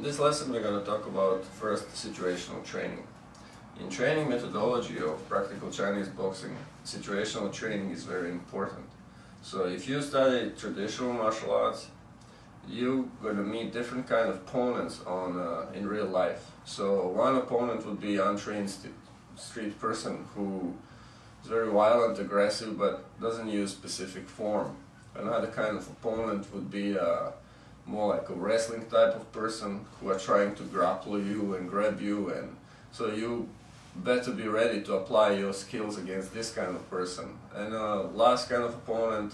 this lesson we're going to talk about first situational training. In training methodology of practical Chinese boxing, situational training is very important. So if you study traditional martial arts, you're going to meet different kind of opponents in real life. So one opponent would be untrained street person who is very violent, aggressive, but doesn't use specific form. Another kind of opponent would be more like a wrestling type of person who are trying to grapple you and grab you, and so you better be ready to apply your skills against this kind of person. And last kind of opponent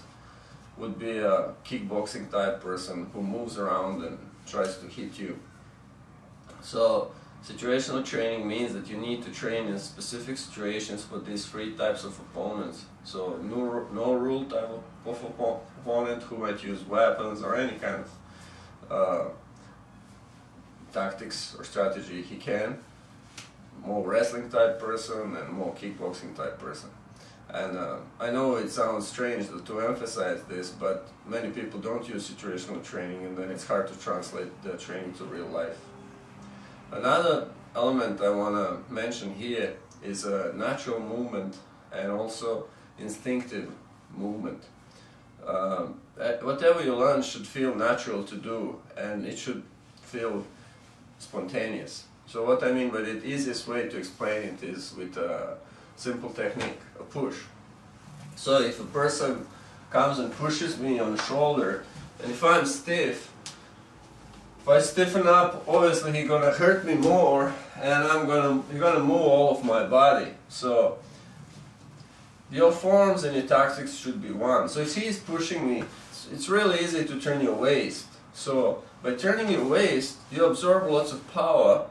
would be a kickboxing type person who moves around and tries to hit you. So situational training means that you need to train in specific situations for these three types of opponents. So no rule type of opponent who might use weapons or any kind of tactics or strategy he can. More wrestling type person and more kickboxing type person. And I know it sounds strange to emphasize this, but many people don't use situational training, and then it's hard to translate the training to real life. Another element I want to mention here is natural movement and also instinctive movement. Whatever you learn should feel natural to do, and it should feel spontaneous. So what I mean by the easiest way to explain it is with a simple technique, a push. So if a person comes and pushes me on the shoulder, and if I'm stiff, if I stiffen up, obviously he's gonna hurt me more, and he's gonna move all of my body. So your forms and your tactics should be one. So if he's pushing me, it's really easy to turn your waist. So by turning your waist, you absorb lots of power,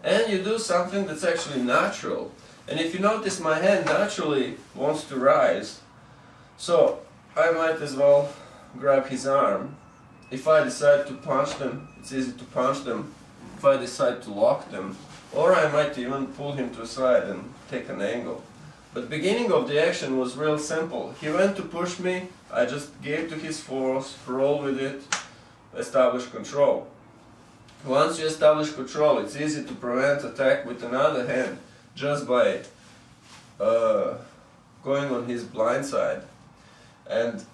and you do something that's actually natural. And if you notice, my hand naturally wants to rise. So I might as well grab his arm. If I decide to punch them, it's easy to punch them. If I decide to lock them, or I might even pull him to the side and take an angle. But the beginning of the action was real simple. He went to push me, I just gave to his force, roll with it, establish control. Once you establish control, it's easy to prevent attack with another hand just by going on his blind side. And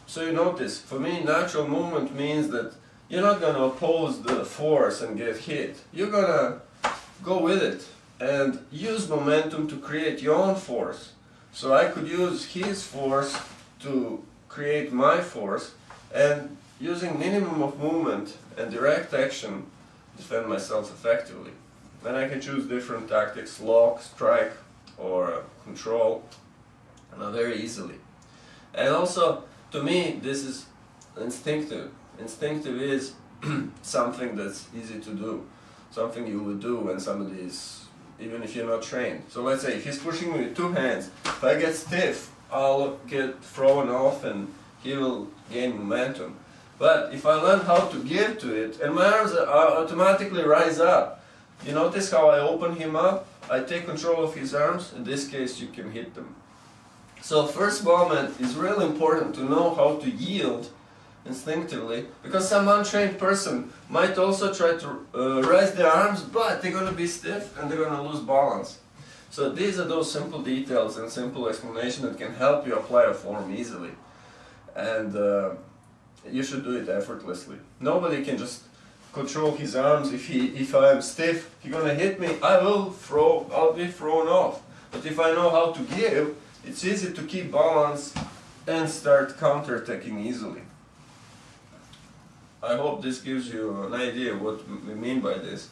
so you notice, for me, natural movement means that you're not going to oppose the force and get hit. You're going to go with it and use momentum to create your own force. So I could use his force to create my force, and using minimum of movement and direct action, defend myself effectively. Then I can choose different tactics, lock, strike, or control, very easily. And also, to me, this is instinctive. Instinctive is something that's easy to do, something you would do when somebody is, even if you're not trained. So let's say if he's pushing me with two hands, if I get stiff, I'll get thrown off and he will gain momentum. But if I learn how to give to it, and my arms automatically rise up, you notice how I open him up? I take control of his arms. In this case, you can hit them. So first moment is really important to know how to yield instinctively, because some untrained person might also try to raise their arms, but they're going to be stiff and they're going to lose balance. So these are those simple details and simple explanation that can help you apply a form easily. And you should do it effortlessly. Nobody can just control his arms. If I am stiff, he's going to hit me, I'll be thrown off. But if I know how to give, it's easy to keep balance and start counterattacking easily. I hope this gives you an idea of what we mean by this.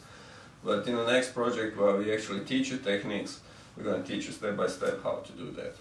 But in the next project where we actually teach you techniques, we're going to teach you step by step how to do that.